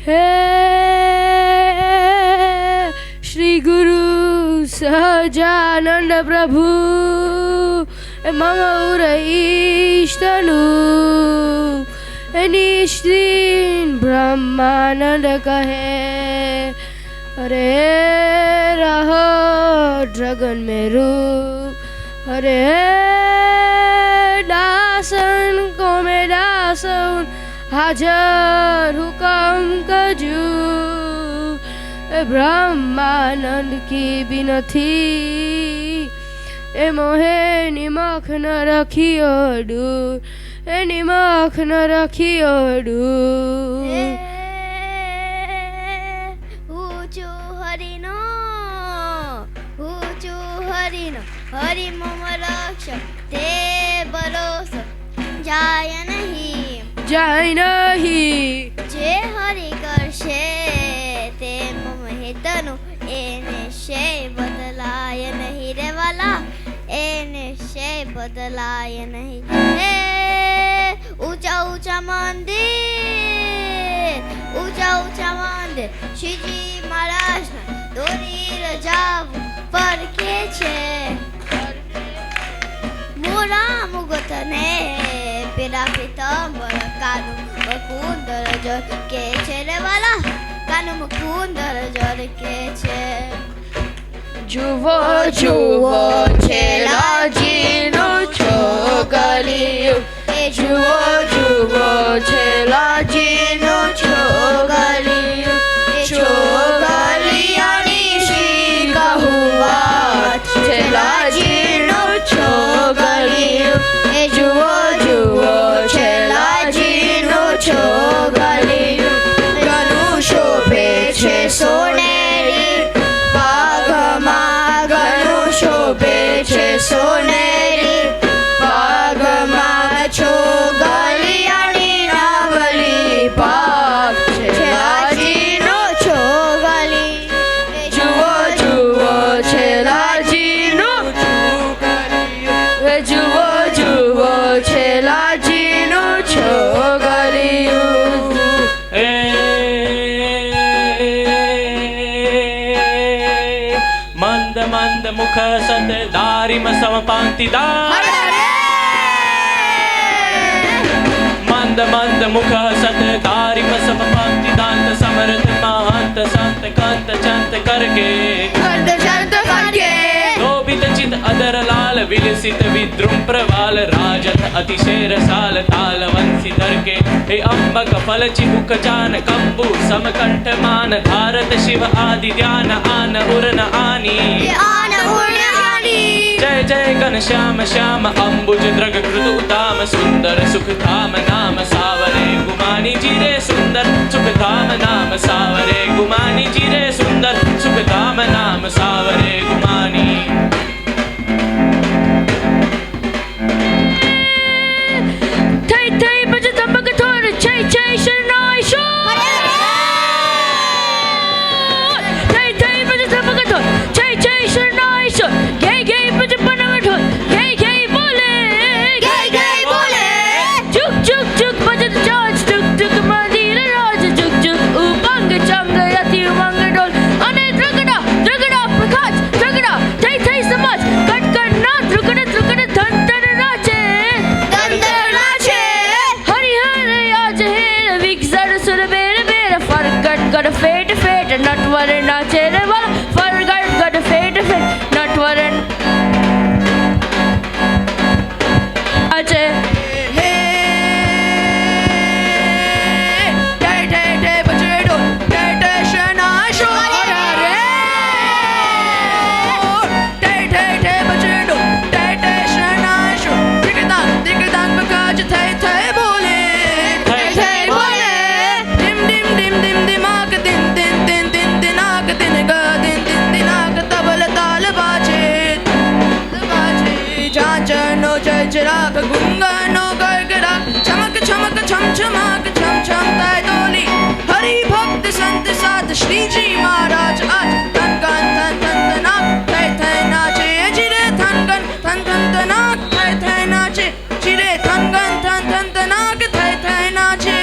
हे श्री गुरु सहजानंद प्रभु मम उरईष्टनु निश्चिन ब्रह्मानंद कहे अरे रहो ड्रगन में रूप अरे दासन को में दासन हाजर हुकम कजू ब्रह्मानंद की बिनती ए मोहे निमख न रखियो दूर ए निमख न रखियो दूर ऊंचू हरिनो ऊंचू हरिनो हरि मम रक्षक ते भरोस जाय नहीं जे हरि करशे ते मम हितनु ए निश्चय बदलाय नहीं रे वाला ए निश्चय बदलाय नहीं हे ऊंचा ऊंचा मंदिर श्रीजी महाराज दोरी रजाव पर के छे मोरा मुगतने पेरा पीतांबर कानु मुकुंदर जर के छे रे वाला कानु मुकुंदर जर के छे जुवो जुवो छेलाजीनो छोकरियो जुवो जुवो छेलाजीनो छोकरियो छोकरियानी श्री कहुआ छेलाजीनो छोकरियो जुवो जुवो छेलाजीनो छोकरियो गनु शोभे छे सोनेरी पागमा गनु शोभे छे सोनेरी पागमा छोगलियानी नावली पाग छेलाजीनो छोगली जुवो जुवो छेलाजीनो छोगलियो जुवो जुवो छेलाजीनो छोगलियो मंद मंद मुख सत दारिम समपांति मंद मंद मुख सत दारिम समपांति दांत समर्थ महंत संत कंत चंत करके लोभित चित अदर लाल विलसित विद्रुम प्रवाल राजत अतिशय रसाल ताल वंशी धर के हे अम्बक फल चिबुक जान कंबु समकंठ मान धारत शिव आदि ध्यान आन उरन आनी जय जय घन श्याम श्याम अंबुज द्रग कृत उताम सुंदर सुख धाम नाम सावरे गुमानी जीरे सुंदर सुख धाम नाम सावरे गुमानी जीरे सुंदर सुख धाम नाम सावरे गुमानी थई थई बज तंबक थोर छई छई शरणाई शो थई थई बज तंबक थोर छई छई शरणाई शो गई गई बज बनव ढोल गई गई बोले चुक चुक चुक बज जाज टुक टुक मंदिर राज चुक चुक उमंग चंग यति उमंग डोल अने द्रगड़ा द्रगड़ा प्रकाश द्रगड़ा थई थई समाज कट कट ना द्रुकड़ द्रुकड़ धन धन नाचे हरि हरि आज हेर विक्सर सुर बेर बेर फरगट गड फेट फेट नटवर नाचे रे वाला फरगट गड फेट फेट नटवर अचे हे जय जय जय बजेडो जय जय शनाशो रे जय जय जय बजेडो जय जय शनाशो दिगदान बकाज थई थई बोले डिम डिम डिम डिम दिमाग दिन दिन दिन दिन दिनाग दिन गा दिन दिन दिनाग तबल ताल बाजे जानो जय चिराग गुंगानो गड़गड़ा चमक चमक छम छमाक छम छम ताय डोली हरि भक्त संत साध श्री जी महाराज आज धन गन धन धन धनाक थै थै नाचे जिरे धन गन धन धन धनाक थै थै नाचे जिरे धन गन धन धन धनाक थै थै नाचे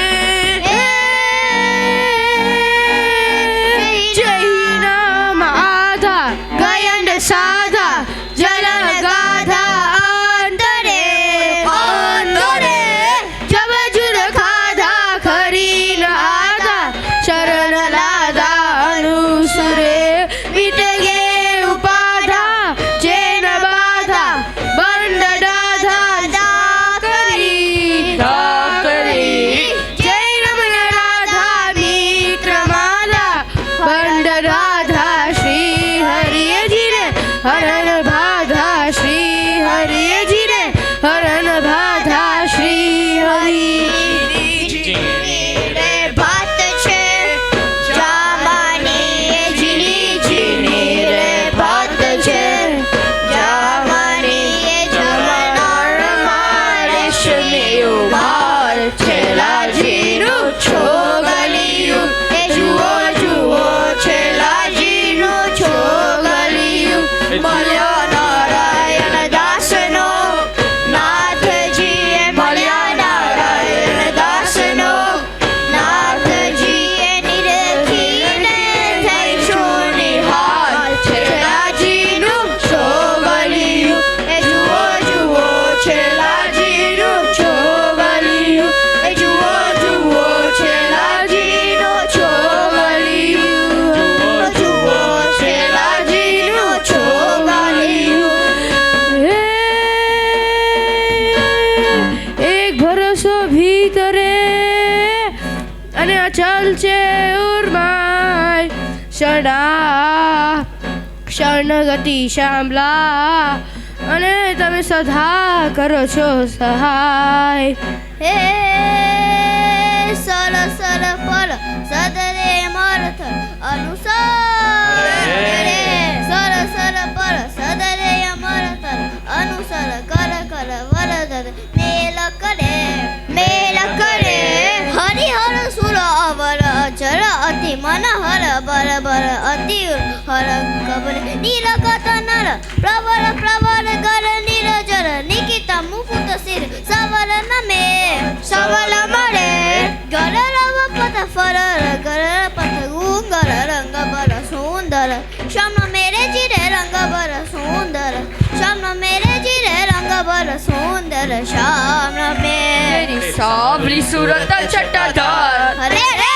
ચાલશે ઉર્માય ક્ષણ ગતિ શ્યામલા અને તમે સદા કરો છો સહાય હે સર સર પર સદરે મરથ અનુસર હરે. સર સર પર સદરે મરથ અનુસર કર કર વરદ મેલ કરે હરિહર સુર અવર અચર અતિ મનહર બર બર અતિ હર કબર નીલકત નર પ્રવર પ્રવર ગર નીરજર નિકિતા મુકુત સિર સવર નમે સવલ મળે ગર રવ પથ ફર ગર પથ ગુંગર રંગ બર સુંદર શ્યામ મેરે જીરે રંગ બર સુંદર શ્યામ મેરે જીરે રંગ બર સુંદર શ્યામ તેરી મેરે સાવલી સુરત છટાધાર હરે રે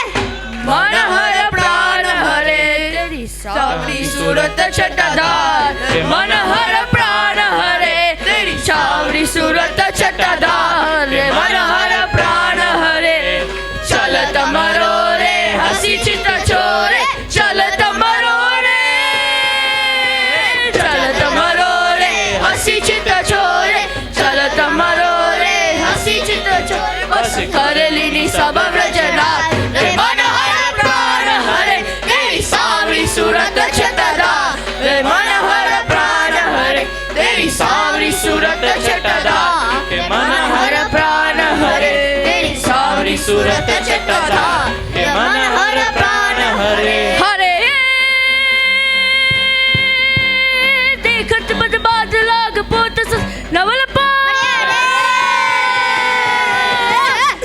મન હર પ્રાણ હરે તેરી સાવલી સુરત છટાધાર મન હર પ્રાણ હરે તેરી સાવલી સુરત છટાધાર મન હર પ્રાણ હરે ચલ તમારો રે હસી ચિત્ર ચોરે ચલ તમારો રે ચલ તમારો રે હસી ચિત્ર ચોરે ચલ તમારો રે હસી ચિત્ર ચોરે બસ કરેલીની સબ વ્રજરાત રે મન હર પ્રાણ હરે તેરી સાવરી સુરત છટાધાર રે મન હર પ્રાણ હરે તેરી સાવરી સુરત છટાધાર કે મન હર પ્રાણ હરે તેરી સાવરી સુરત છટાધાર કે મન હર પ્રાણ હરે. હરે દેખત બદ બાદ લાગ પોત નવલ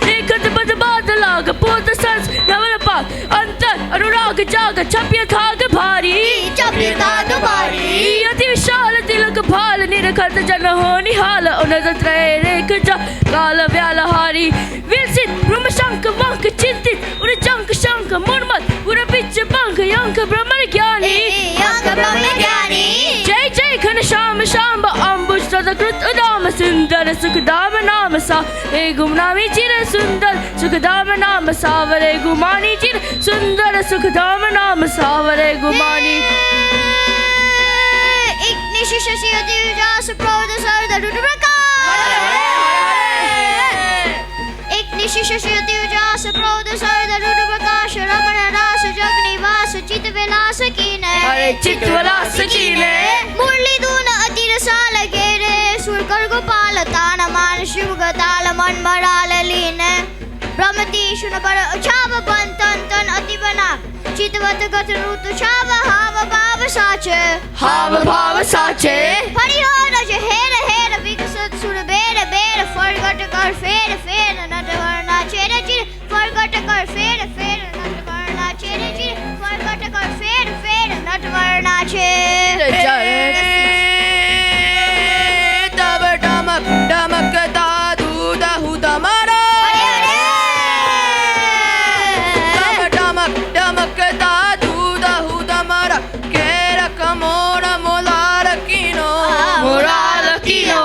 દેખત બદ બાદ લાગ પોત સંસ નવલ પાક અંતર અનુરાગ જાગ છપ્ય થાગ ભારી છપ્ય થાગ ભારી. અતિ વિશાલ તિલક ભાલ નિરખત જન હો નિહાલ ઉનત ત્રય રેખ જા કાલ વ્યાલ હારી વિલસિત બ્રહ્મ શંખ વાંક ચિંતિત ઉર ચંક શંખ મુરમત ઉર પિચ્ચ પંખ યંક બ્રહ્મ જ્ઞાની અંગ બ્રહ્મ જ્ઞાની જય જય ઘન શ્યામ શાંબ અંબુજ સદકૃત ઉદામ સુંદર સુખધામ નામ સા હે ગુમનામી ચિર સુંદર સુખધામ નામ સાવરે ગુમાની ચિર સુંદર સુખધામ નામ સાવરે ગુમાની એક નિશિષ શિવ દિવ્યાસ ક્રોધ સરદ રૂઢ પ્રકાશ એક નિશિષ શિવ દિવ્યાસ ક્રોધ સરદ રૂઢ પ્રકાશ રમણ રાસ જગ નિવાસ ચિત વિલાસ કીને હરે ચિત્ત વિલાસ કીને. મુરલી ધૂન અતિર સાલ ઘેરે સુર કર ગોપાલ તાન માન શિવ ગતાલ મન મરાલ લીને ભ્રમતી શુન પર છાવ બન તન તન અતિ બના ચિતવત ગત ઋતુ છાવ હાવ ભાવ સાચે હાવ ભાવ સાચે હરિહર જ હેર હેર વિકસત સુર બેર બેર ફરગટ કર ફેર ફેર નટ વર્ણા ચેરે ચીર ફરગટ કર ફેર ફેર નટ વર્ણા ચેરે ચીર ફરગટ કર ફેર ફેર નટ વર્ણા ચેર તબ ડમક ડમકતા દૂધ હુદ મારા તબ ડમક ડમકતા દૂધ હુદ મારા કેર કમોણ મોલાર કીનો મોરાલ કીનો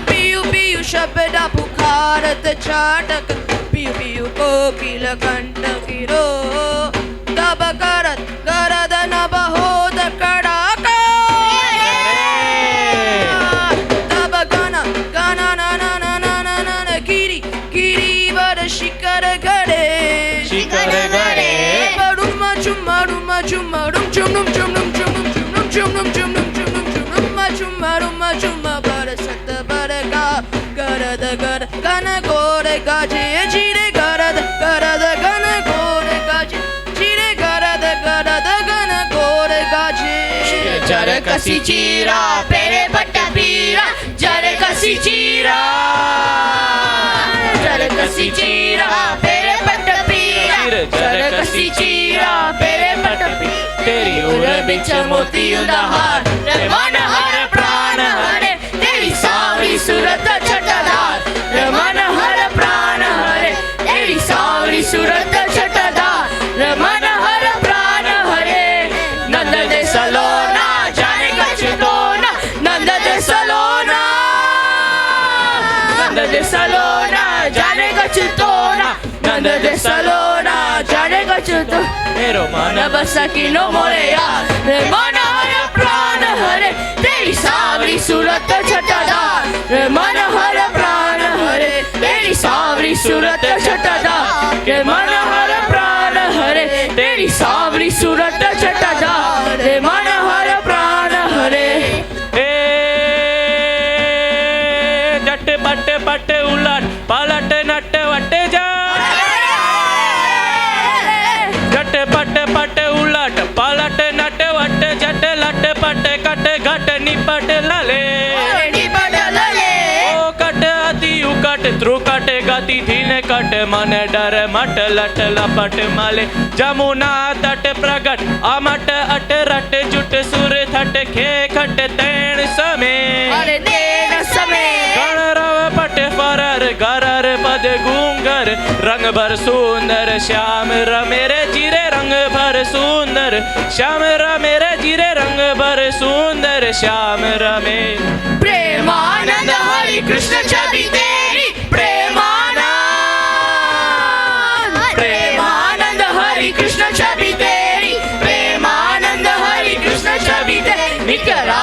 પિયુ પિયુ શબ્દ પુકારત ચાટક પિયુ પિયુ કોકિલ કંઠ કિરો તબ કરત ગરદ નભ હોદ કડાકા તબ ગન ગન નન ગિરી ગિરી વર શિખર ગડે શિખર ગડે. બડુમ ચુમડુમ ચુમડુમ ચુમડુમ ચુમડુમ ચુમડુમ ચુમડુમ ચુમડુમ ચુમડુમ ચુમડુમ ચુમડુમ ચુમ બરસત બરગા ગરદ ગર ગન ગોર ગાજે જીરે ગરદ ગરદ ગન ગોર ગાજે જીરે ગરદ ગરદ ગન ગોર ગાજે જર કસી ચીરા પેરે પટ્ટ પીરા જર કસી ચીરા જર કસી ચીરા પેરે પટ્ટ પીરા જર કસી ચીરા પેરે પટ્ટ પીરા તેરી ઉર બિચ મોતી ઉદાહાર રે મન હર પ્રાણ હરે તેરી સાવરી સુરત છટાધાર રે મન હર પ્રાણ હરે તેરી સાવરી સુરત છટાધાર રે મન હર પ્રાણ હરે નંદ દે સલોના જાને કચતોના નંદ દે સલોના નંદ દે સલોના જાને કચતોના નંદ દે સલોના જાને अच्युत मेरो मन बस किनो मोरया रे मन हर प्राण हरे तेरी सावरी सूरत छटादार रे मन हर प्राण हरे तेरी सावरी सूरत छटादार रे मन हर प्राण हरे तेरी सावरी सूरत छटादार रे मन हर प्राण हरे ए जट पट पट उलट पलट नट वट जा जट पट पट उलट पलट नट वट जट लट पट कट घट निपट लले ओ कट अति उकट त्रुकट गति धीन कट मन डर मट लट लपट मले जमुना तट प्रगट अमट अट रट जुट सुर थट खे खट तैण समे अरे देन समय गण रव पट फरर गरर पद गूंगर रंग भर सुंदर श्याम रमेरे जिरे रंग भर सुंदर श्याम रमेरे जिरे रंग भर सुंदर श्याम रमे प्रेमानंद हरि कृष्ण छवि तेरी प्रेमानंद प्रेमानंद हरि कृष्ण छवि तेरी प्रेमानंद हरि कृष्ण छवि तेरी निकरा